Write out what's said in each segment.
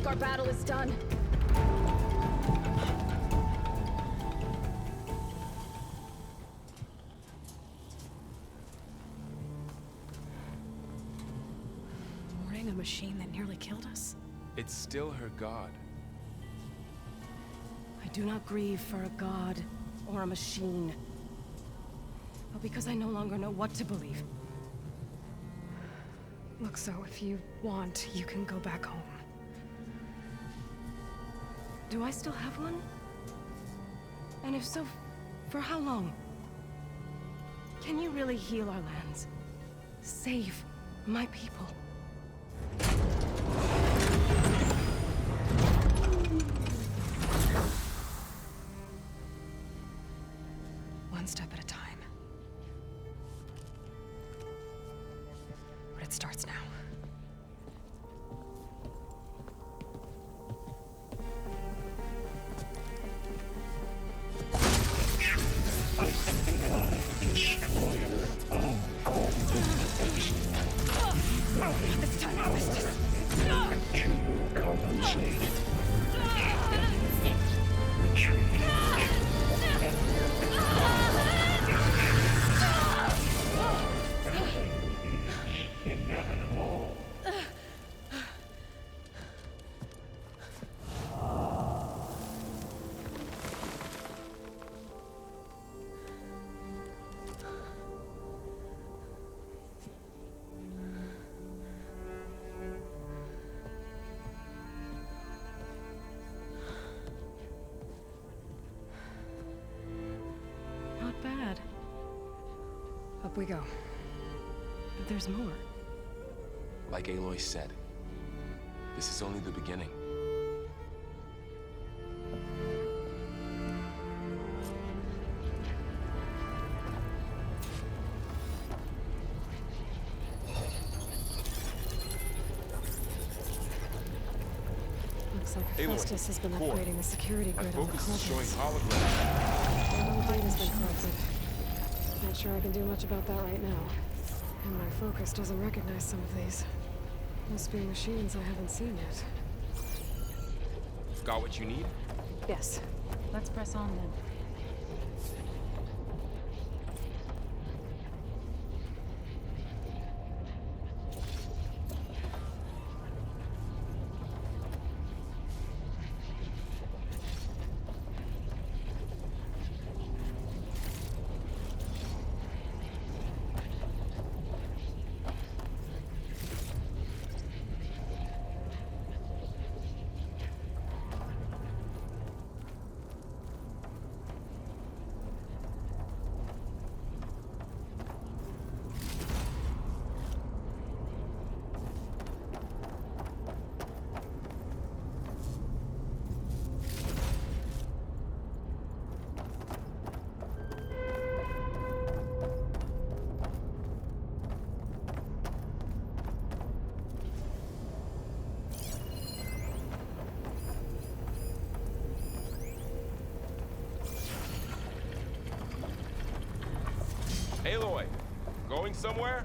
Our battle is done. Mooring a machine that nearly killed us? It's still her god. I do not grieve for a god or a machine, but because I no longer know what to believe. Look, so if you want, you can go back home. Do I still have one? And if so, for how long? Can you really heal our lands? Save my people? One step at a time. But it starts now. This time I missed it. To compensate. Retreat. Inevitable. Not bad. Up we go. But there's more. Like Aloy said, this is only the beginning. Looks like Aloy, Hephaestus has been Core. upgrading the security My grid on the focus is showing Colossus. holograms. All the data's been corrupted. Not sure I can do much about that right now. And my focus doesn't recognize some of these. Must be machines I haven't seen yet. Got what you need? Yes. Let's press on then. Aloy, going somewhere?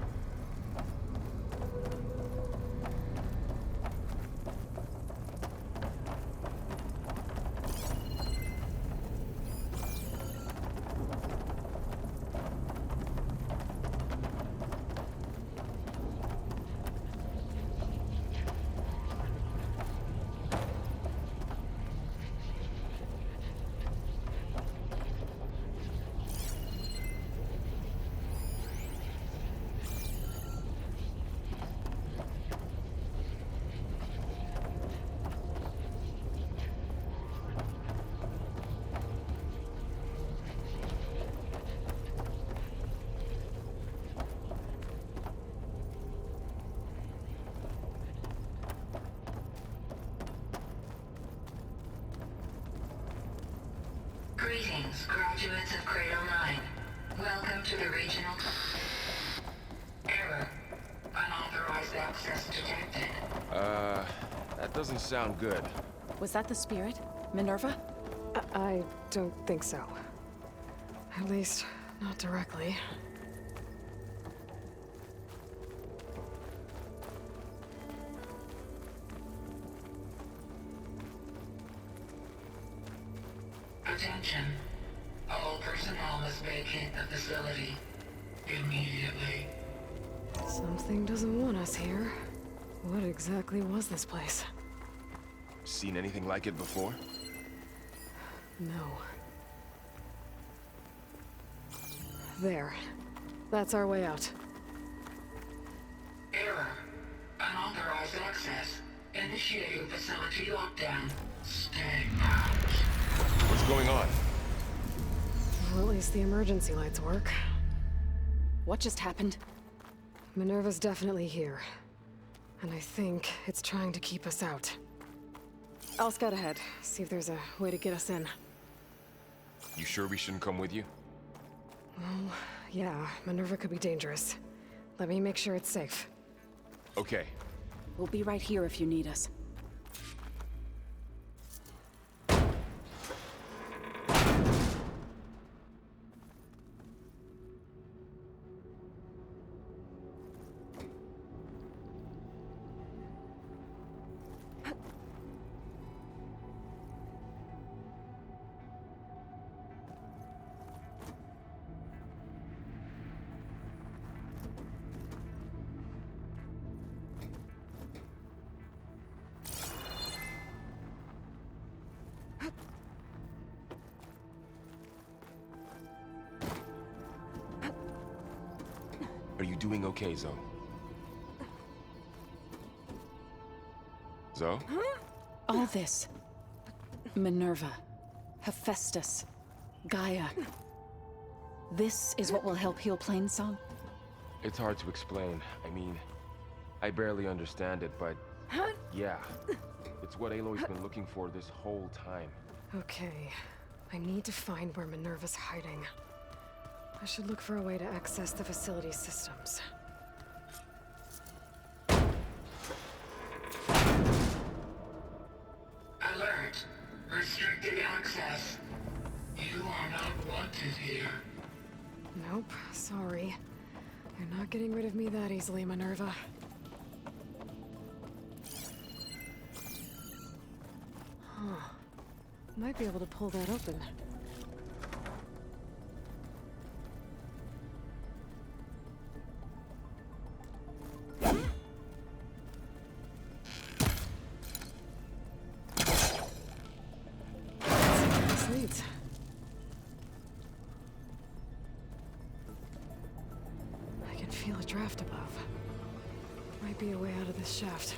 to the regional... Error. Unauthorized access detected. That doesn't sound good. Was that the spirit? Minerva? I don't think so. At least, not directly. Attention. All personnel must vacate the facility. Immediately. Something doesn't want us here. What exactly was this place? Seen anything like it before? No. There. That's our way out. Error. Unauthorized access. Initiating facility lockdown. Stay out. What's going on? Well, at least the emergency lights work. What just happened? Minerva's definitely here. And I think it's trying to keep us out. I'll scout ahead, see if there's a way to get us in. You sure we shouldn't come with you? Well, yeah, Minerva could be dangerous. Let me make sure it's safe. Okay. We'll be right here if you need us. Are you doing okay, Zoe? Zoe? All this. Minerva. Hephaestus. Gaia. This is what will help heal Plainsong? It's hard to explain. I mean, I barely understand it, but... yeah. It's what Aloy's been looking for this whole time. Okay. I need to find where Minerva's hiding. I should look for a way to access the facility's systems. Alert. Restricted access. You are not wanted here. Nope, sorry. You're not getting rid of me that easily, Minerva. Huh. Might be able to pull that open. This leads. I can feel a draft above. Might be a way out of this shaft.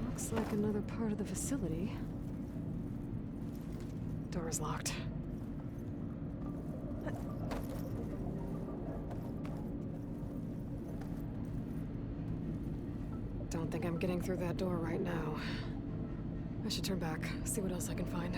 Looks like another part of the facility. Door's locked. Don't think I'm getting through that door right now. I should turn back, see what else I can find.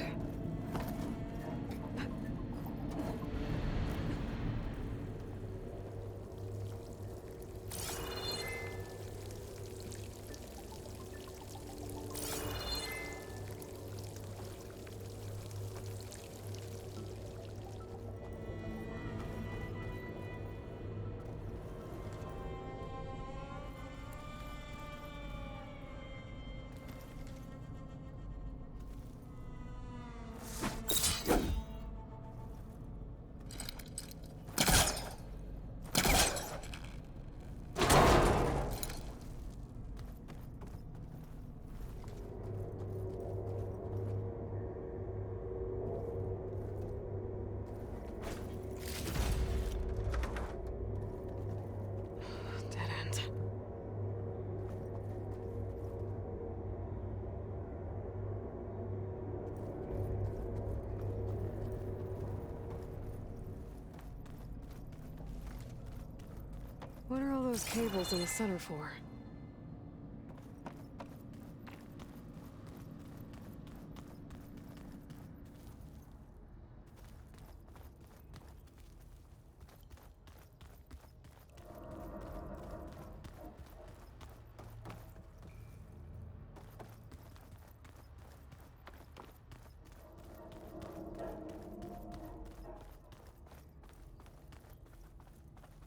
What are all those cables in the center for?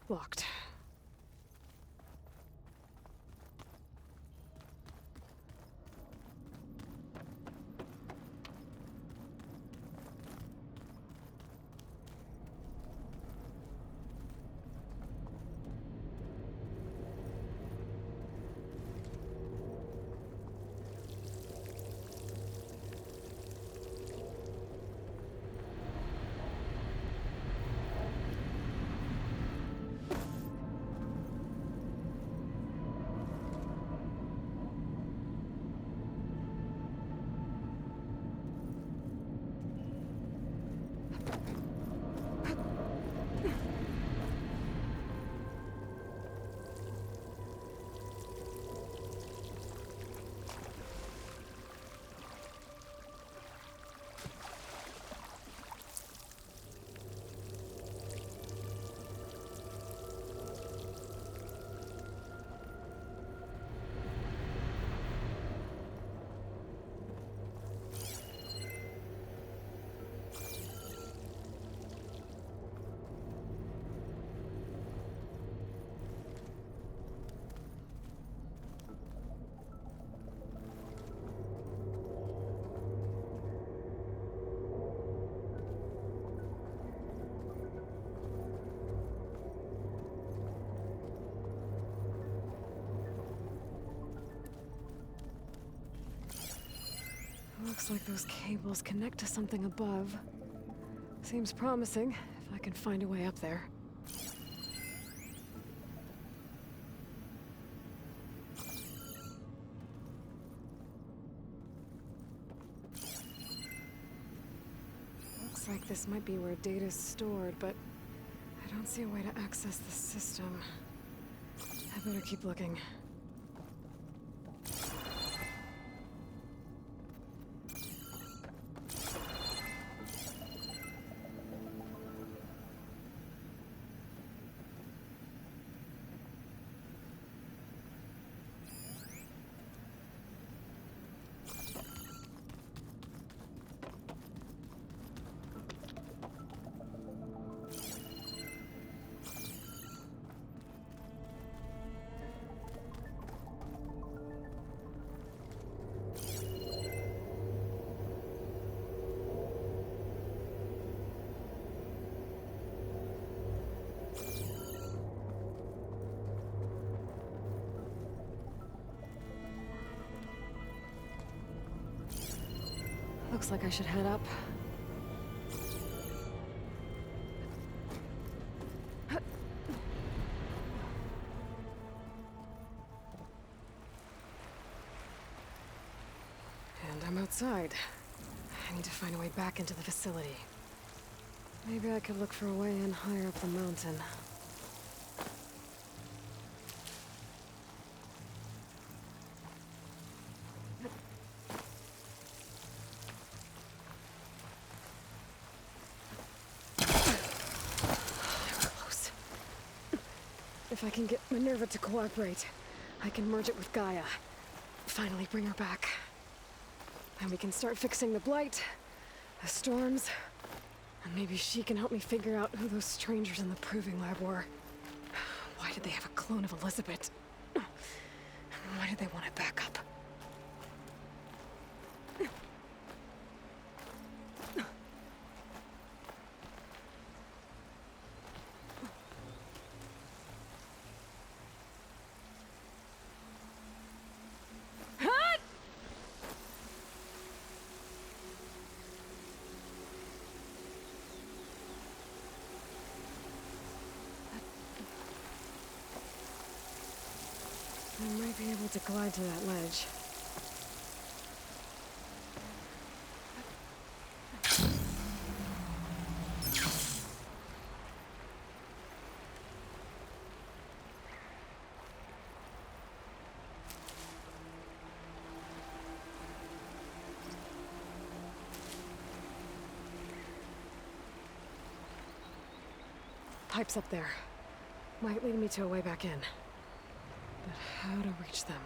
Locked. Looks like those cables connect to something above. Seems promising, if I can find a way up there. Looks like this might be where data's stored, but I don't see a way to access the system. I better keep looking. Looks like I should head up. And I'm outside. I need to find a way back into the facility. Maybe I could look for a way in higher up the mountain. If I can get Minerva to cooperate, I can merge it with Gaia. Finally bring her back. And we can start fixing the Blight, the storms, and maybe she can help me figure out who those strangers in the Proving Lab were. Why did they have a clone of Elizabeth? Why did they want it back up? I might be able to glide to that ledge. pipes up there. Might lead me to a way back in. But how to reach them?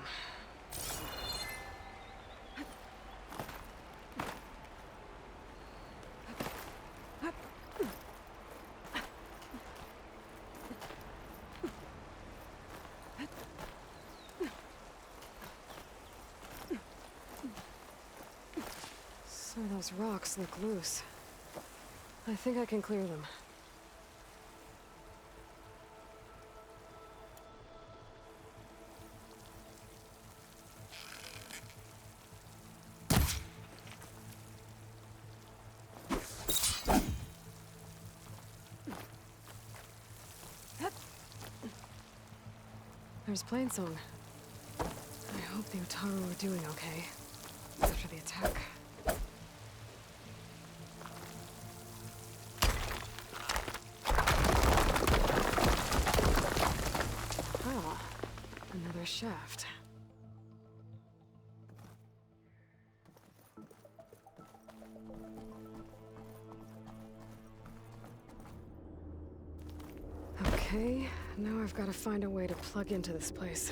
So those rocks look loose. I think I can clear them. There's Plainsong. I hope the Utaru are doing okay after the attack. Ah, another shaft. Okay, now I've got to find a way to plug into this place.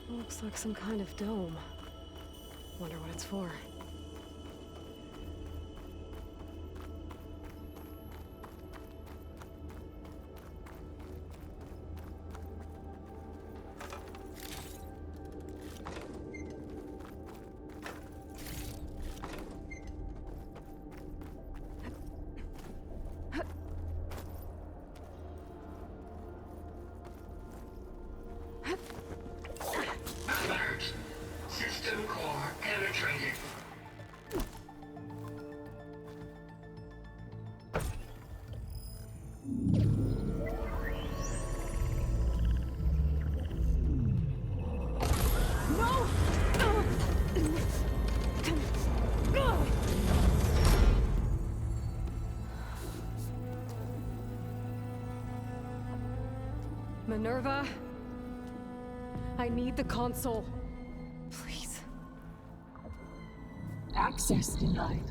Looks like some kind of dome. Wonder what it's for. Alert! System core penetrated. Minerva? I need the console. Please. Access denied.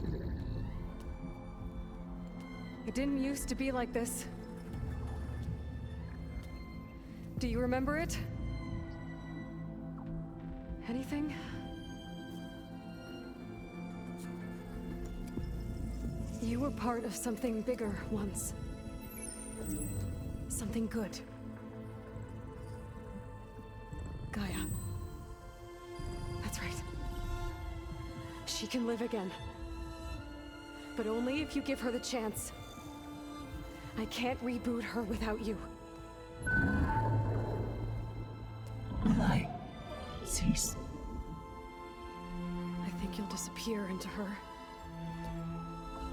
It didn't used to be like this. Do you remember it? Anything? You were part of something bigger once. Something good. Gaia. That's right. She can live again. But only if you give her the chance. I can't reboot her without you. Light. Cease. I think you'll disappear into her.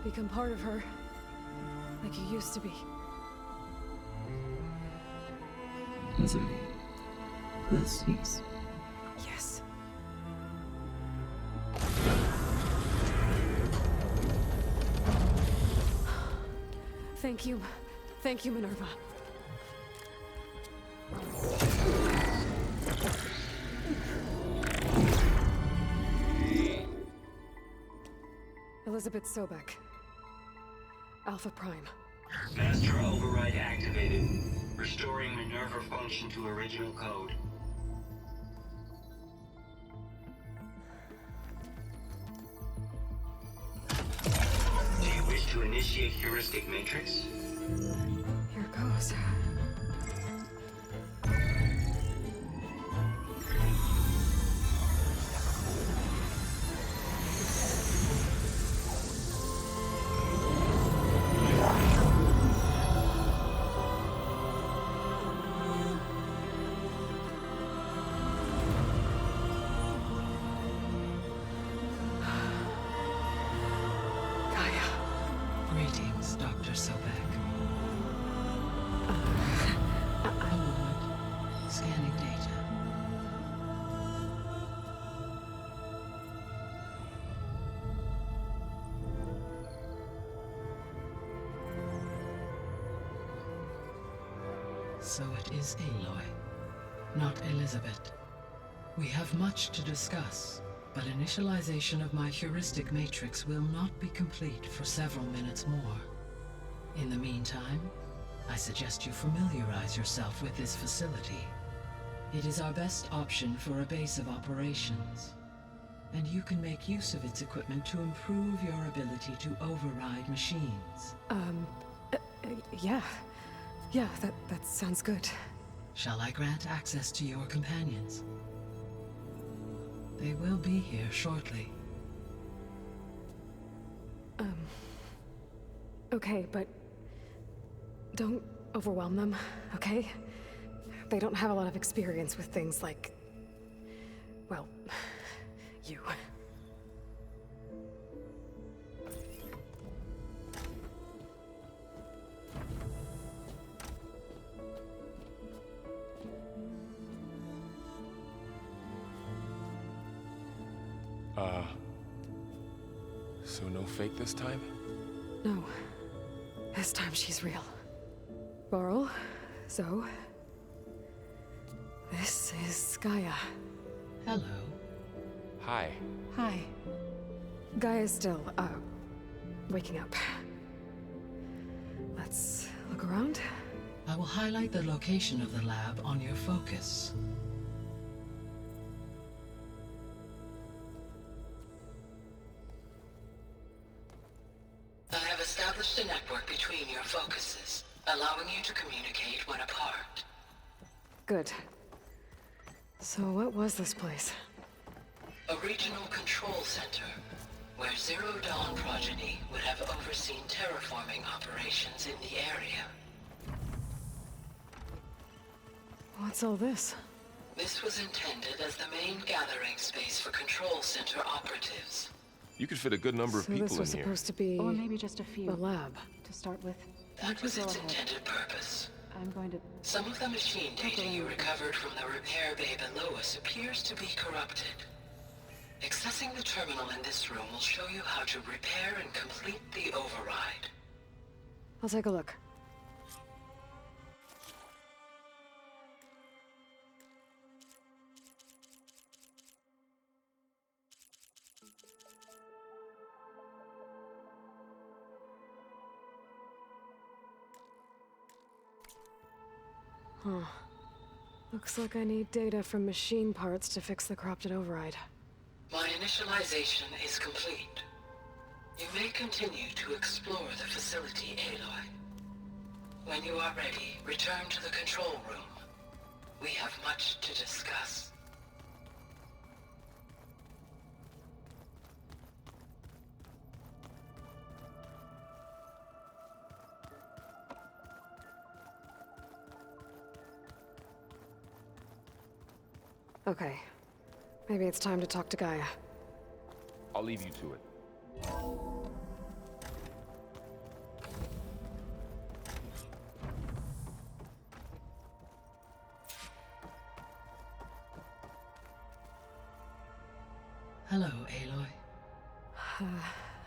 Become part of her. Like you used to be. Misery. Will cease. Yes. Thank you. Thank you, Minerva. Elizabeth Sobek. Alpha Prime. Master override activated. Restoring Minerva function to original code. Do you wish to initiate heuristic matrix? Here goes. Greetings, Dr. Sobek. Scanning data. So it is Aloy. not Elizabeth. We have much to discuss, but initialization of my heuristic matrix will not be complete for several minutes more. In the meantime, I suggest you familiarize yourself with this facility. It is our best option for a base of operations, and you can make use of its equipment to improve your ability to override machines. Yeah. Yeah, that sounds good. Shall I grant access to your companions? They will be here shortly. Okay, but don't overwhelm them, okay? They don't have a lot of experience with things like, well, you. So no fake this time? No. This time she's real. Varl, Zoe. This is Gaia. Hello. Hi. Hi. Gaia's still, waking up. Let's look around. I will highlight the location of the lab on your focus. I have established a network between your focuses, allowing you to communicate when apart. Good. So what was this place? A regional control center, where Zero Dawn progeny would have overseen terraforming operations in the area. What's all this? This was intended as the main gathering space for control center operatives. You could fit a good number of So people this was in here. supposed to be Or maybe just a few. the lab. To start with. That was You its go ahead. intended purpose. I'm going to... Some of the machine data you recovered from the repair bay below us appears to be corrupted. Accessing the terminal in this room will show you how to repair and complete the override. I'll take a look. Huh. Looks like I need data from machine parts to fix the corrupted override. My initialization is complete. You may continue to explore the facility, Aloy. When you are ready, return to the control room. We have much to discuss. Okay. Maybe it's time to talk to Gaia. I'll leave you to it. Hello, Aloy.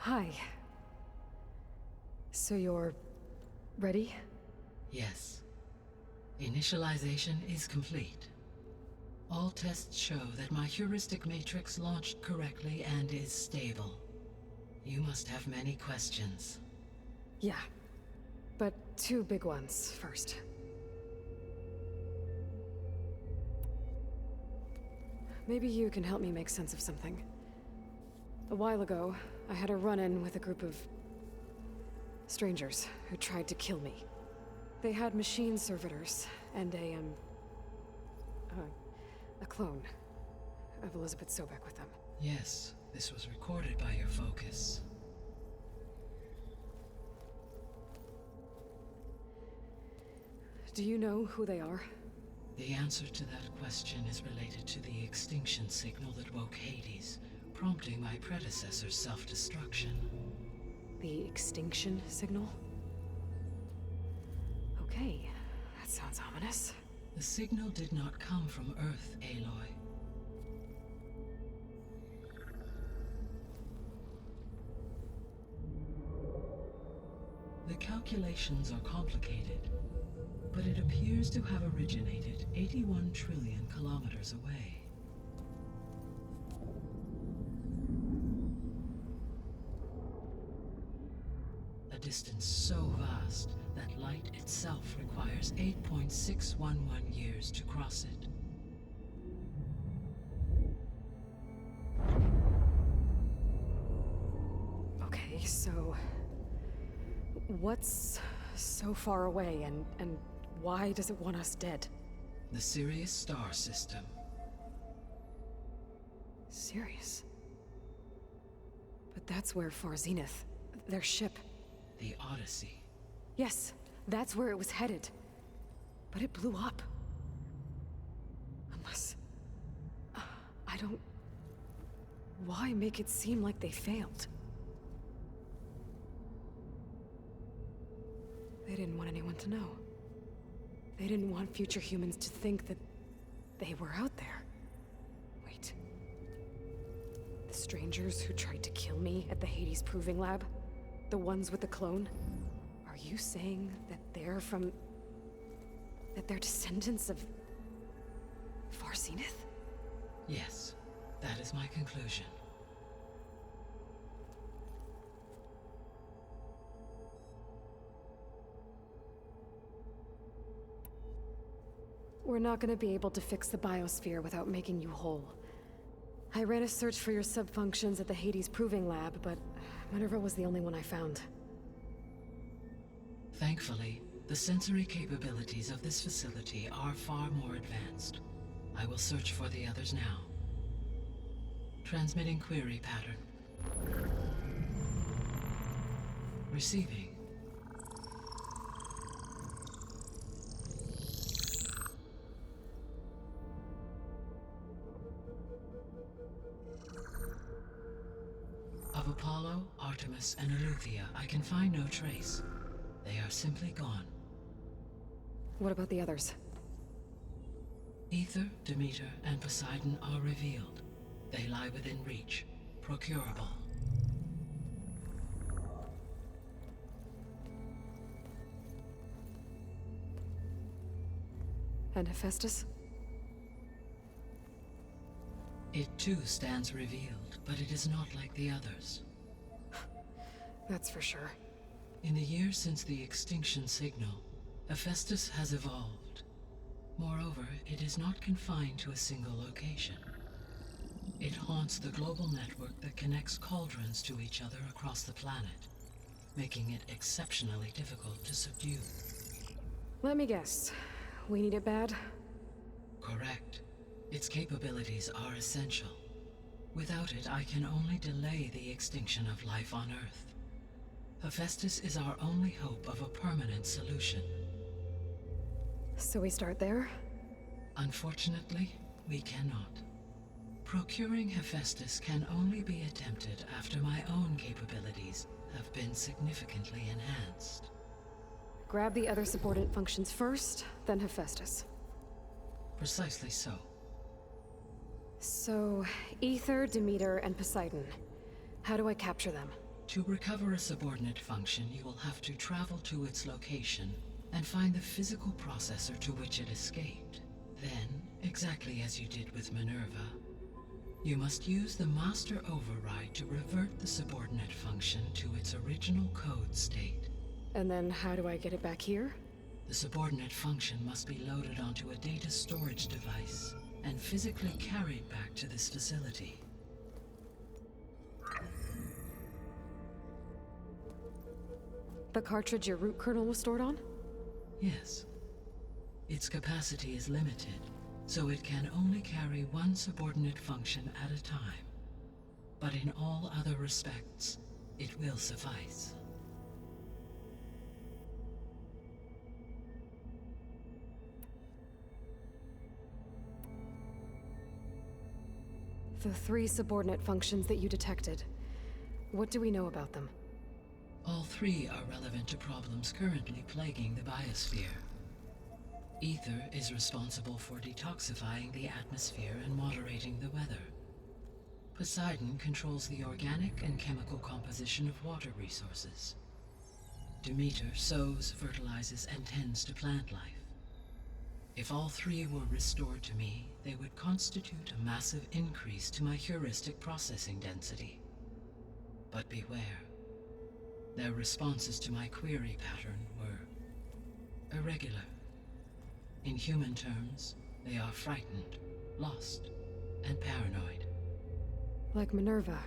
Hi. So you're... ready? Yes. Initialization is complete. All tests show that my heuristic matrix launched correctly and is stable. You must have many questions. Yeah. But two big ones first. Maybe you can help me make sense of something. A while ago, I had a run-in with a group of... strangers who tried to kill me. They had machine servitors and a clone of Elizabeth Sobek with them. Yes, this was recorded by your focus. Do you know who they are? The answer to that question is related to the extinction signal that woke Hades, prompting my predecessor's self-destruction. The extinction signal? Okay, that sounds ominous. The signal did not come from Earth, Aloy. The calculations are complicated, but it appears appears to have originated 81 trillion kilometers away. A distance so vast that light itself requires 8.611 years to cross it. Okay, so... what's so far away, and why does it want us dead? The Sirius star system. Sirius? But that's where Far Zenith, their ship... The Odyssey. Yes, that's where it was headed. But it blew up. Unless... I don't... Why make it seem like they failed? They didn't want anyone to know. They didn't want future humans to think that they were out there. Wait. The strangers who tried to kill me at the Hades Proving Lab? The ones with the clone? Are you saying that they're from... that they're descendants of... Far Zenith? Yes, that is my conclusion. We're not gonna be able to fix the biosphere without making you whole. I ran a search for your subfunctions at the Hades Proving Lab, but Minerva was the only one I found. Thankfully, the sensory capabilities of this facility are far more advanced. I will search for the others now. Transmitting query pattern. Receiving. Of Apollo, Artemis, and Eleuthia, I can find no trace. They are simply gone. What about the others? Aether, Demeter, and Poseidon are revealed. They lie within reach, procurable. And Hephaestus? It too stands revealed, but it is not like the others. That's for sure. In the years since the extinction signal, Hephaestus has evolved. Moreover, it is not confined to a single location. It haunts the global network that connects cauldrons to each other across the planet, making it exceptionally difficult to subdue. Let me guess. We need it bad? Correct. Its capabilities are essential. Without it, I can only delay the extinction of life on Earth. Hephaestus is our only hope of a permanent solution. So we start there? Unfortunately, we cannot. Procuring Hephaestus can only be attempted after my own capabilities have been significantly enhanced. Grab the other subordinate functions first, then Hephaestus. Precisely so. So, Aether, Demeter, and Poseidon. How do I capture them? To recover a subordinate function, you will have to travel to its location and find the physical processor to which it escaped. Then, exactly as you did with Minerva, you must use the Master Override to revert the subordinate function to its original code state. And then how do I get it back here? The subordinate function must be loaded onto a data storage device and physically carried back to this facility. The cartridge your root kernel was stored on? Yes. Its capacity is limited, so it can only carry one subordinate function at a time. But in all other respects, it will suffice. The 3 subordinate functions that you detected. What do we know about them? All 3 are relevant to problems currently plaguing the biosphere. Aether is responsible for detoxifying the atmosphere and moderating the weather. Poseidon controls the organic and chemical composition of water resources. Demeter sows, fertilizes, and tends to plant life. If all three were restored to me, they would constitute a massive increase to my heuristic processing density. But beware. Their responses to my query pattern were irregular. In human terms, they are frightened, lost, and paranoid. Like Minerva.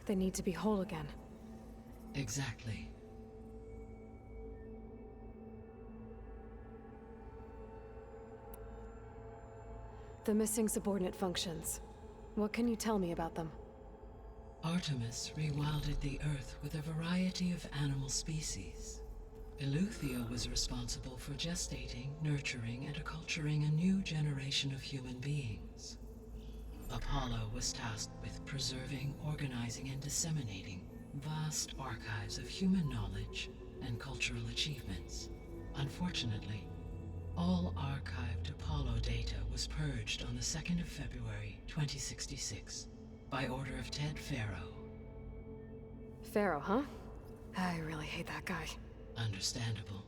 They need to be whole again. Exactly. The missing subordinate functions. What can you tell me about them? Artemis rewilded the Earth with a variety of animal species. Eleuthia was responsible for gestating, nurturing, and acculturating a new generation of human beings. Apollo was tasked with preserving, organizing, and disseminating vast archives of human knowledge and cultural achievements. Unfortunately, all archived Apollo data was purged on the 2nd of February, 2066, by order of Ted Faro. Pharaoh, huh? I really hate that guy. Understandable.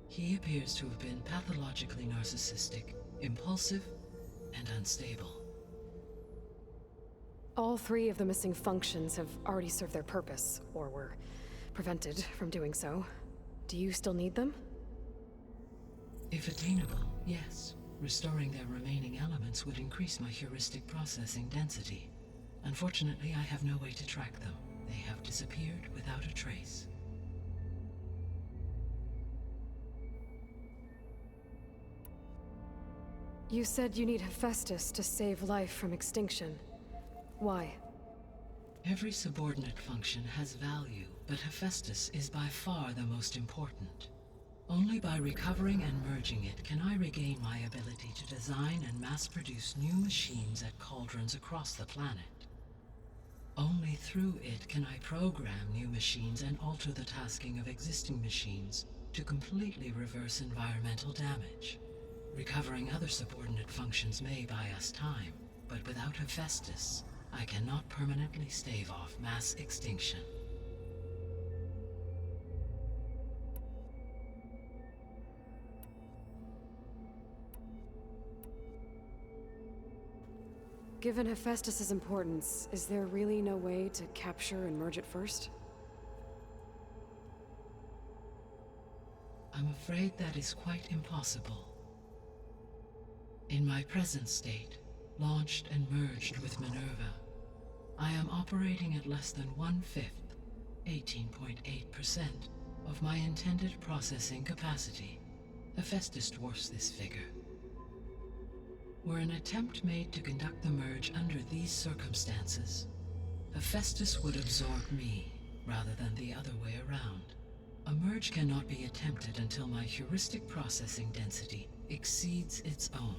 He appears to have been pathologically narcissistic, impulsive, and unstable. All three of the missing functions have already served their purpose, or were prevented from doing so. Do you still need them? If attainable, yes. Restoring their remaining elements would increase my heuristic processing density. Unfortunately, I have no way to track them. They have disappeared without a trace. You said you need Hephaestus to save life from extinction. Why? Every subordinate function has value, but Hephaestus is by far the most important. Only by recovering and merging it can I regain my ability to design and mass-produce new machines at cauldrons across the planet. Only through it can I program new machines and alter the tasking of existing machines to completely reverse environmental damage. Recovering other subordinate functions may buy us time, but without Hephaestus, I cannot permanently stave off mass extinction. Given Hephaestus's importance, is there really no way to capture and merge it first? I'm afraid that is quite impossible. In my present state, launched and merged with Minerva, I am operating at less than 1/5, 18.8%, of my intended processing capacity. Hephaestus dwarfs this figure. Were an attempt made to conduct the merge under these circumstances, Hephaestus would absorb me, rather than the other way around. A merge cannot be attempted until my heuristic processing density exceeds its own.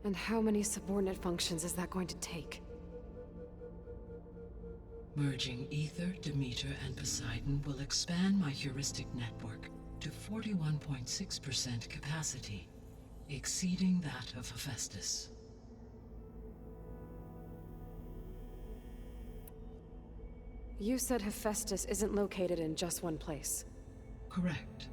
And how many subordinate functions is that going to take? Merging Ether, Demeter, and Poseidon will expand my heuristic network to 41.6% capacity, exceeding that of Hephaestus. You said Hephaestus isn't located in just one place. Correct.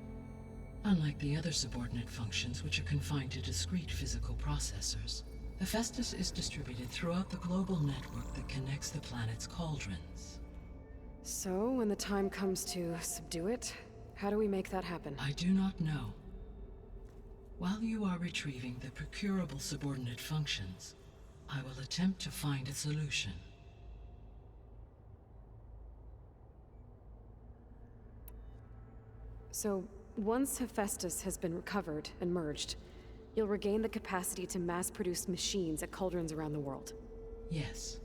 Unlike the other subordinate functions, which are confined to discrete physical processors, Hephaestus is distributed throughout the global network that connects the planet's cauldrons. So, when the time comes to subdue it, how do we make that happen? I do not know. While you are retrieving the procurable subordinate functions, I will attempt to find a solution. So, once Hephaestus has been recovered and merged, you'll regain the capacity to mass-produce machines at cauldrons around the world. Yes,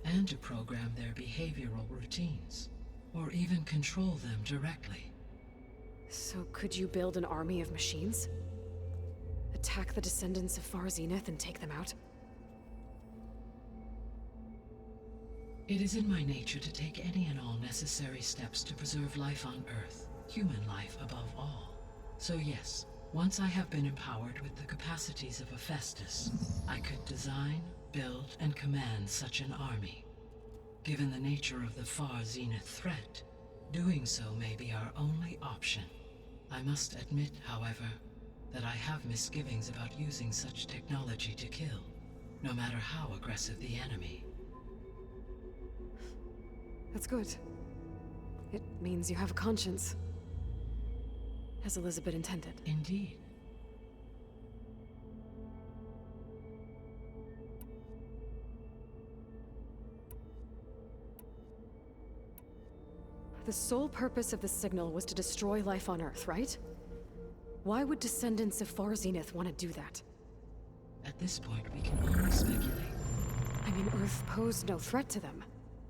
and to program their behavioral routines, or even control them directly. So could you build an army of machines? Attack the descendants of Far Zenith and take them out? It is in my nature to take any and all necessary steps to preserve life on Earth, human life above all. So yes, once I have been empowered with the capacities of Hephaestus, I could design, build, and command such an army. Given the nature of the Far Zenith threat, doing so may be our only option. I must admit, however, that I have misgivings about using such technology to kill, no matter how aggressive the enemy. That's good. It means you have a conscience. As Elizabeth intended. Indeed. The sole purpose of the signal was to destroy life on Earth, right? Why would descendants of Far Zenith want to do that? At this point, we can only speculate. I mean, Earth posed no threat to them.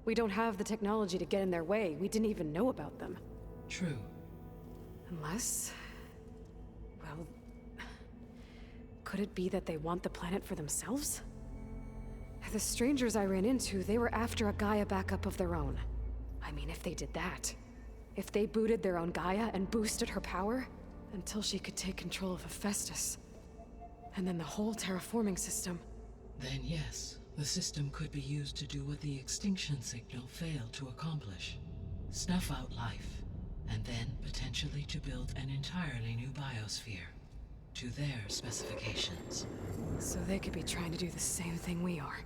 We don't have the technology to get in their way. We didn't even know about them. True. Unless... well... could it be that they want the planet for themselves? The strangers I ran into, they were after a Gaia backup of their own. I mean, if they did that... if they booted their own Gaia and boosted her power... until she could take control of Hephaestus. And then the whole terraforming system. Then yes, the system could be used to do what the extinction signal failed to accomplish. Snuff out life, and then potentially to build an entirely new biosphere. To their specifications. So they could be trying to do the same thing we are.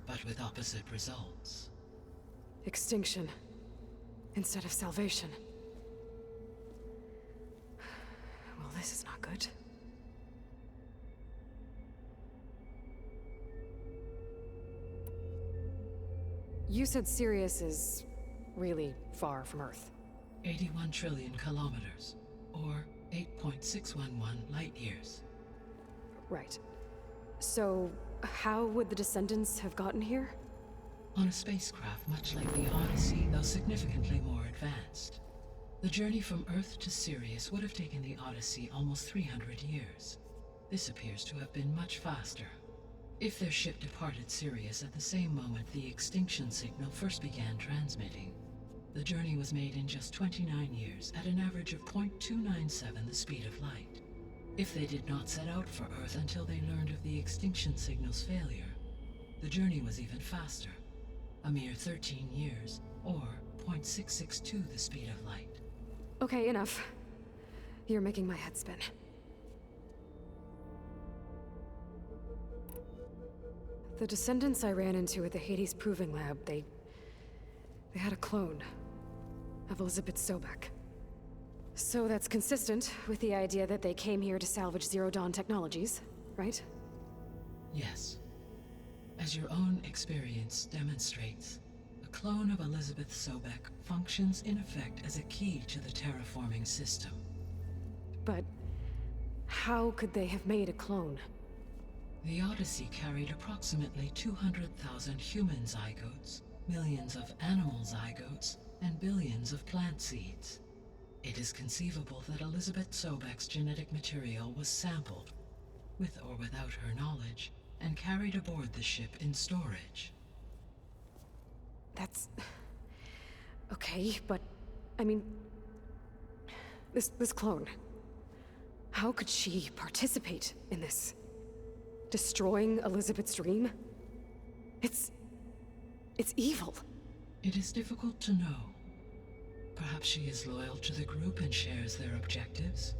But with opposite results. Extinction. Instead of salvation. Well, this is not good. You said Sirius is really far from Earth. 81 trillion kilometers, or 8.611 light years. Right. So, how would the descendants have gotten here? On a spacecraft much like the Odyssey, though significantly more advanced. The journey from Earth to Sirius would have taken the Odyssey almost 300 years. This appears to have been much faster. If their ship departed Sirius at the same moment the extinction signal first began transmitting, the journey was made in just 29 years at an average of 0.297 the speed of light. If they did not set out for Earth until they learned of the extinction signal's failure, the journey was even faster, a mere 13 years, or 0.662 the speed of light. Okay, enough. You're making my head spin. The descendants I ran into at the Hades Proving Lab, they had a clone of Elizabeth Sobek. So that's consistent with the idea that they came here to salvage Zero Dawn technologies, right? Yes. As your own experience demonstrates, a clone of Elizabeth Sobek functions in effect as a key to the terraforming system. But how could they have made a clone? The Odyssey carried approximately 200,000 human zygotes, millions of animal zygotes, and billions of plant seeds. It is conceivable that Elizabeth Sobek's genetic material was sampled, with or without her knowledge, and carried aboard the ship in storage. That's... okay, but... I mean... This clone... how could she participate in this? Destroying Elizabeth's dream? It's evil. It is difficult to know. Perhaps she is loyal to the group and shares their objectives.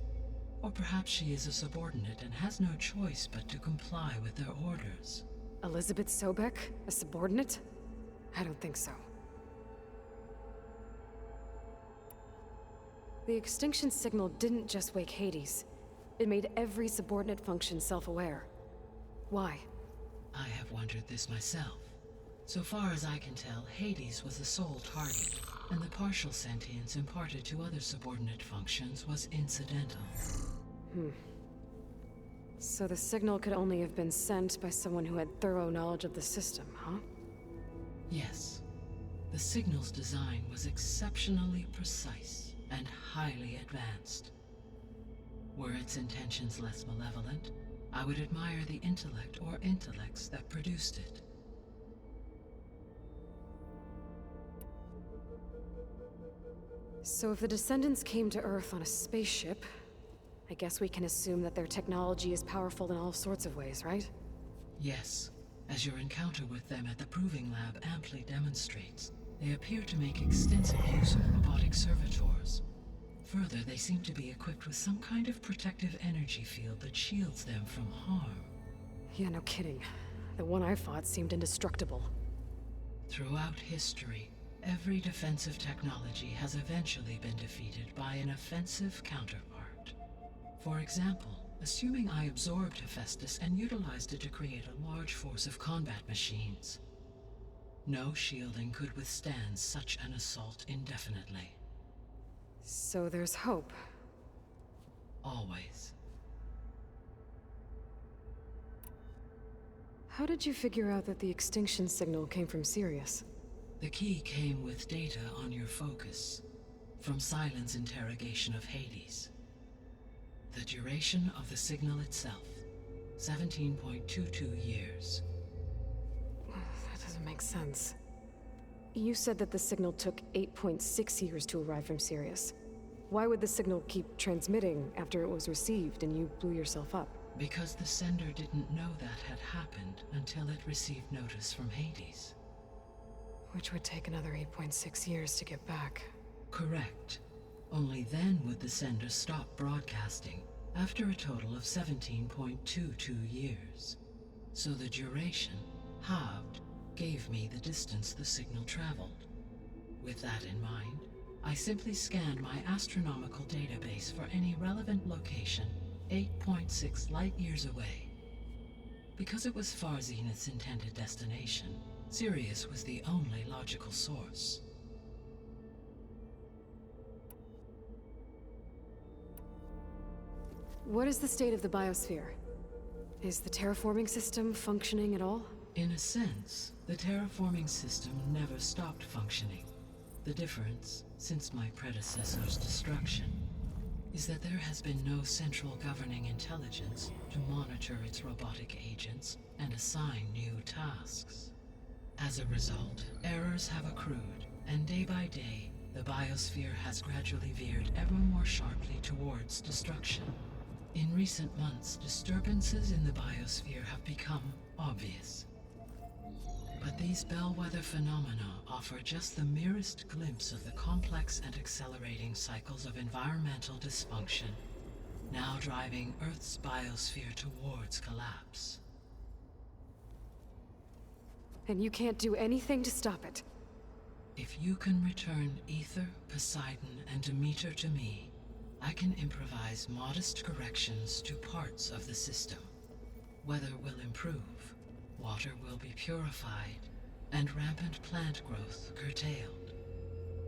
Or perhaps she is a subordinate and has no choice but to comply with their orders. Elizabeth Sobek? A subordinate? I don't think so. The extinction signal didn't just wake Hades. It made every subordinate function self-aware. Why? I have wondered this myself. So far as I can tell, Hades was the sole target, and the partial sentience imparted to other subordinate functions was incidental. So the signal could only have been sent by someone who had thorough knowledge of the system, huh? Yes. The signal's design was exceptionally precise and highly advanced. Were its intentions less malevolent, I would admire the intellect or intellects that produced it. So if the descendants came to Earth on a spaceship, I guess we can assume that their technology is powerful in all sorts of ways, right? Yes. As your encounter with them at the Proving Lab amply demonstrates, they appear to make extensive use of robotic servitors. Further, they seem to be equipped with some kind of protective energy field that shields them from harm. Yeah, no kidding. The one I fought seemed indestructible. Throughout history, every defensive technology has eventually been defeated by an offensive counterpart. For example, assuming I absorbed Hephaestus and utilized it to create a large force of combat machines. No shielding could withstand such an assault indefinitely. So there's hope. Always. How did you figure out that the extinction signal came from Sirius? The key came with data on your focus, from Silent's interrogation of Hades. The duration of the signal itself, 17.22 years. That doesn't make sense. You said that the signal took 8.6 years to arrive from Sirius. Why would the signal keep transmitting after it was received and you blew yourself up? Because the sender didn't know that had happened until it received notice from Hades. Which would take another 8.6 years to get back. Correct. Only then would the sender stop broadcasting, after a total of 17.22 years. So the duration, halved, gave me the distance the signal traveled. With that in mind, I simply scanned my astronomical database for any relevant location 8.6 light-years away. Because it was Far Zenith's intended destination, Sirius was the only logical source. What is the state of the biosphere? Is the terraforming system functioning at all? In a sense, the terraforming system never stopped functioning. The difference, since my predecessor's destruction, is that there has been no central governing intelligence to monitor its robotic agents and assign new tasks. As a result, errors have accrued, and day by day, the biosphere has gradually veered ever more sharply towards destruction. In recent months, disturbances in the biosphere have become obvious. But these bellwether phenomena offer just the merest glimpse of the complex and accelerating cycles of environmental dysfunction, now driving Earth's biosphere towards collapse. And you can't do anything to stop it? If you can return Aether, Poseidon, and Demeter to me, I can improvise modest corrections to parts of the system. Weather will improve, water will be purified, and rampant plant growth curtailed.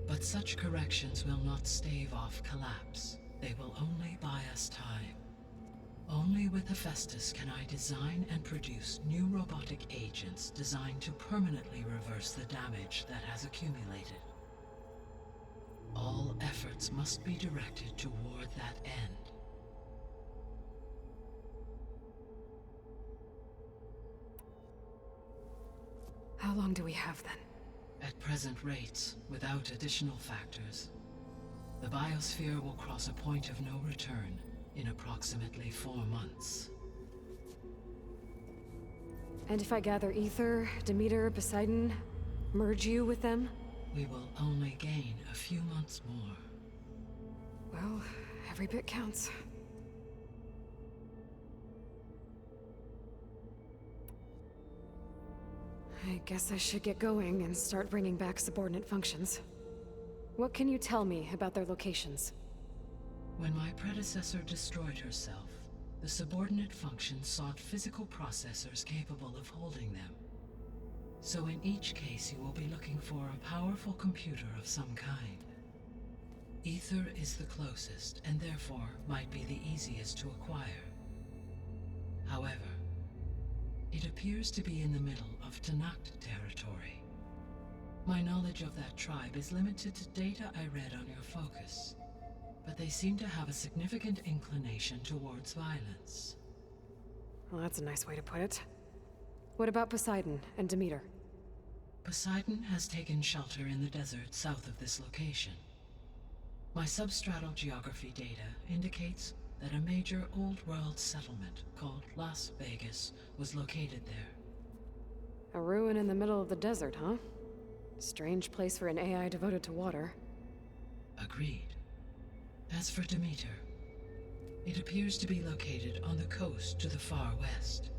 But such corrections will not stave off collapse. They will only buy us time. Only with Hephaestus can I design and produce new robotic agents designed to permanently reverse the damage that has accumulated. All efforts must be directed toward that end. How long do we have then? At present rates, without additional factors, the biosphere will cross a point of no return in approximately 4 months. And if I gather Aether, Demeter, Poseidon, merge you with them? We will only gain a few months more. Well, every bit counts. I guess I should get going and start bringing back subordinate functions. What can you tell me about their locations? When my predecessor destroyed herself, the subordinate functions sought physical processors capable of holding them. So in each case you will be looking for a powerful computer of some kind. Aether is the closest, and therefore might be the easiest to acquire. However, it appears to be in the middle of Tenakt territory. My knowledge of that tribe is limited to data I read on your focus, but they seem to have a significant inclination towards violence. Well, that's a nice way to put it. What about Poseidon and Demeter? Poseidon has taken shelter in the desert south of this location. My substratal geography data indicates that a major old-world settlement called Las Vegas was located there. A ruin in the middle of the desert, huh? Strange place for an AI devoted to water. Agreed. As for Demeter, it appears to be located on the coast to the far west.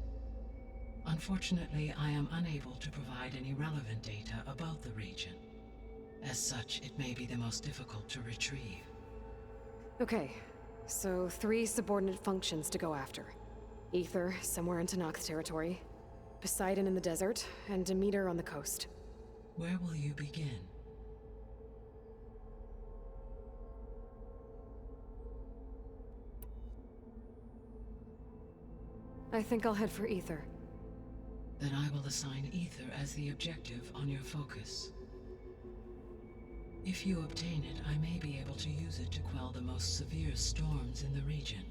Unfortunately, I am unable to provide any relevant data about the region. As such, it may be the most difficult to retrieve. Okay, so 3 subordinate functions to go after. Aether, somewhere in Tenakth's territory, Poseidon in the desert, and Demeter on the coast. Where will you begin? I think I'll head for Aether. Then I will assign Aether as the objective on your focus. If you obtain it, I may be able to use it to quell the most severe storms in the region.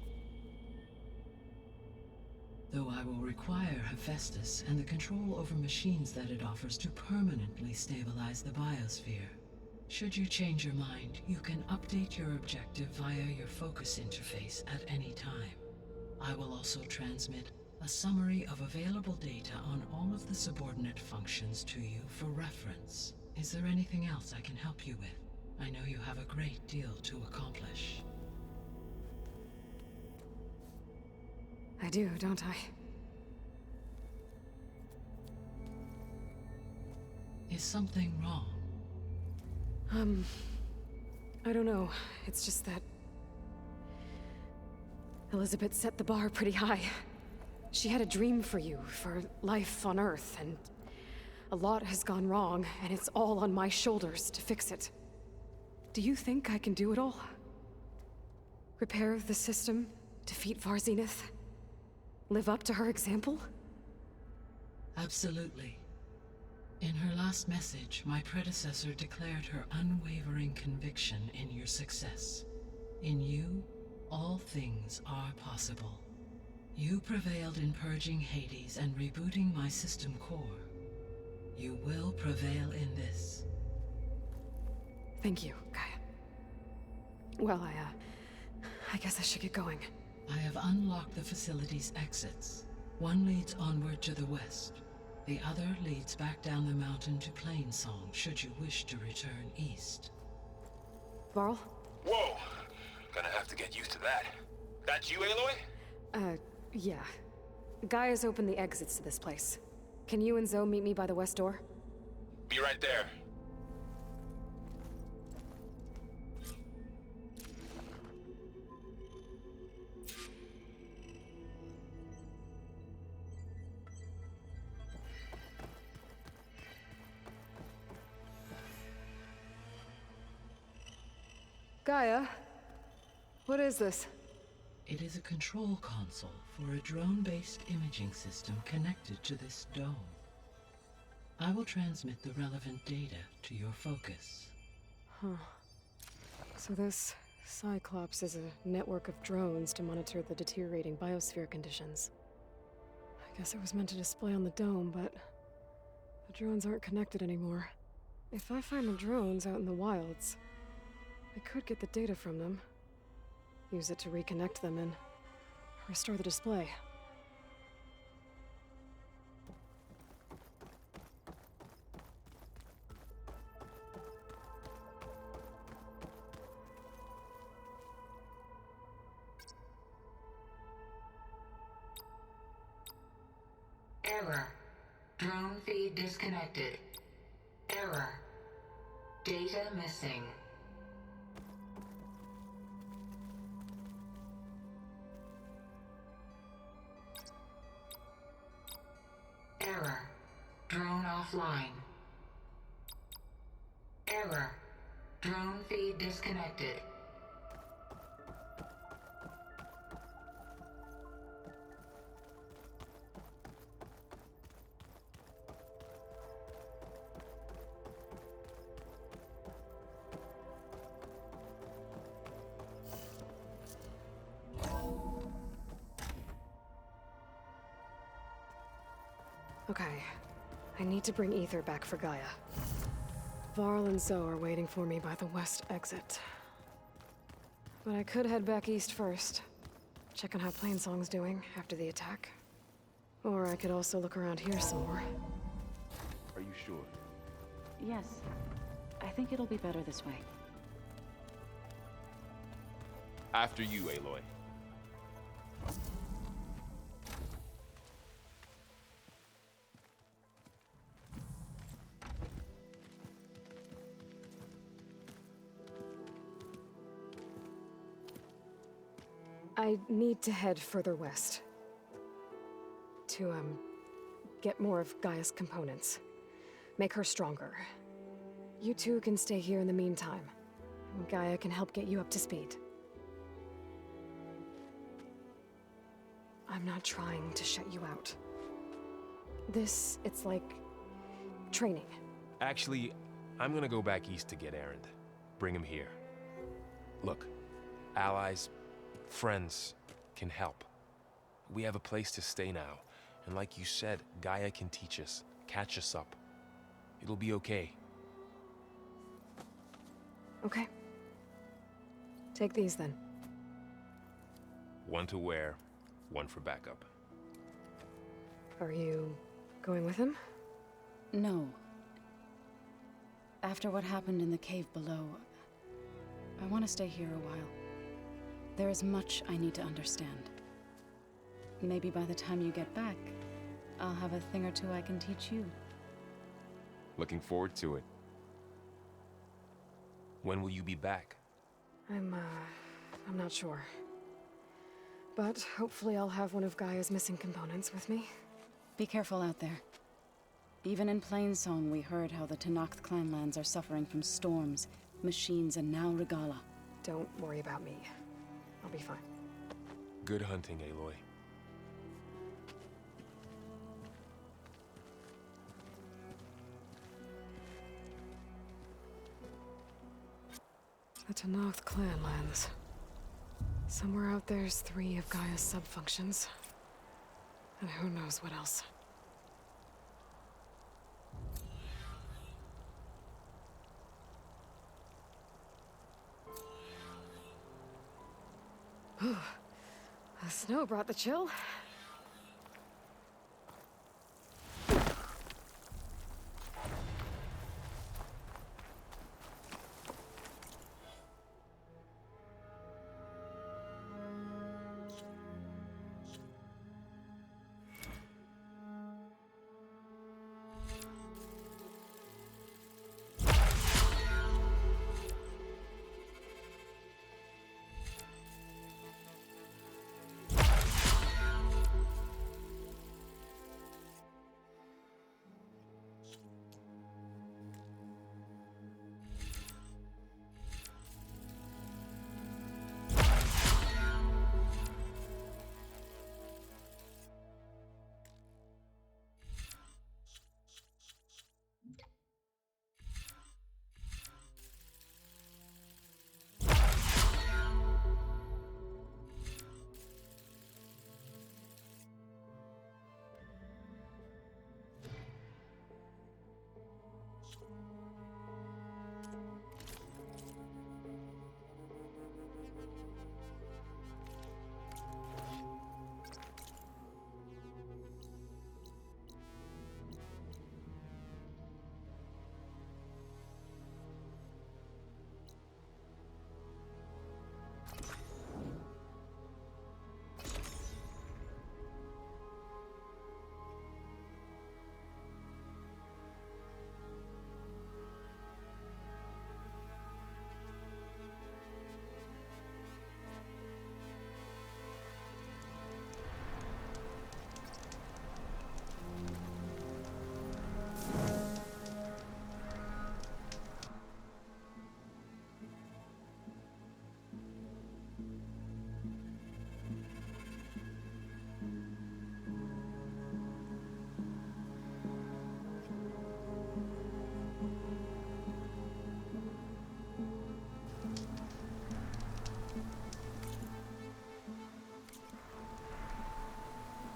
Though I will require Hephaestus and the control over machines that it offers to permanently stabilize the biosphere. Should you change your mind, you can update your objective via your focus interface at any time. I will also transmit a summary of available data on all of the subordinate functions to you for reference. Is there anything else I can help you with? I know you have a great deal to accomplish. I do, don't I? Is something wrong? I don't know. It's just that Elizabeth set the bar pretty high. She had a dream for you, for life on Earth, and a lot has gone wrong, and it's all on my shoulders to fix it. Do you think I can do it all? Repair the system, defeat Varzenith, live up to her example? Absolutely. In her last message, my predecessor declared her unwavering conviction in your success. In you, all things are possible. You prevailed in purging Hades and rebooting my system core. You will prevail in this. Thank you, Gaia. Well, I guess I should get going. I have unlocked the facility's exits. One leads onward to the west. The other leads back down the mountain to Plainsong, should you wish to return east. Varl? Whoa! Gonna have to get used to that. That's you, Aloy? Yeah. Gaia's opened the exits to this place. Can you and Zoe meet me by the west door? Be right there. Gaia? What is this? It is a control console for a drone-based imaging system connected to this dome. I will transmit the relevant data to your focus. So this Cyclops is a network of drones to monitor the deteriorating biosphere conditions. I guess it was meant to display on the dome, but the drones aren't connected anymore. If I find the drones out in the wilds, I could get the data from them, use it to reconnect them and restore the display. Error. Drone feed disconnected. Error. Data missing. Error. Drone offline. Error. Drone feed disconnected. Okay. I need to bring Aether back for Gaia. Varl and Zoe are waiting for me by the west exit. But I could head back east first. Check on how Plainsong's doing after the attack. Or I could also look around here some more. Are you sure? Yes. I think it'll be better this way. After you, Aloy. I need to head further west. To, get more of Gaia's components. Make her stronger. You two can stay here in the meantime. Gaia can help get you up to speed. I'm not trying to shut you out. It's like... training. Actually, I'm gonna go back east to get Erend. Bring him here. Look, allies, friends can help. We have a place to stay now. And like you said, Gaia can teach us, catch us up. It'll be okay. Okay. Take these then. One to wear, one for backup. Are you going with him? No. After what happened in the cave below, I want to stay here a while. There is much I need to understand. Maybe by the time you get back, I'll have a thing or two I can teach you. Looking forward to it. When will you be back? I'm not sure. But hopefully I'll have one of Gaia's missing components with me. Be careful out there. Even in Plainsong, we heard how the Tenakth clanlands are suffering from storms, machines, and now Regalla. Don't worry about me. I'll be fine. Good hunting, Aloy. The Tenakth clanlands. Somewhere out there's 3 of Gaia's subfunctions. And who knows what else. The snow brought the chill.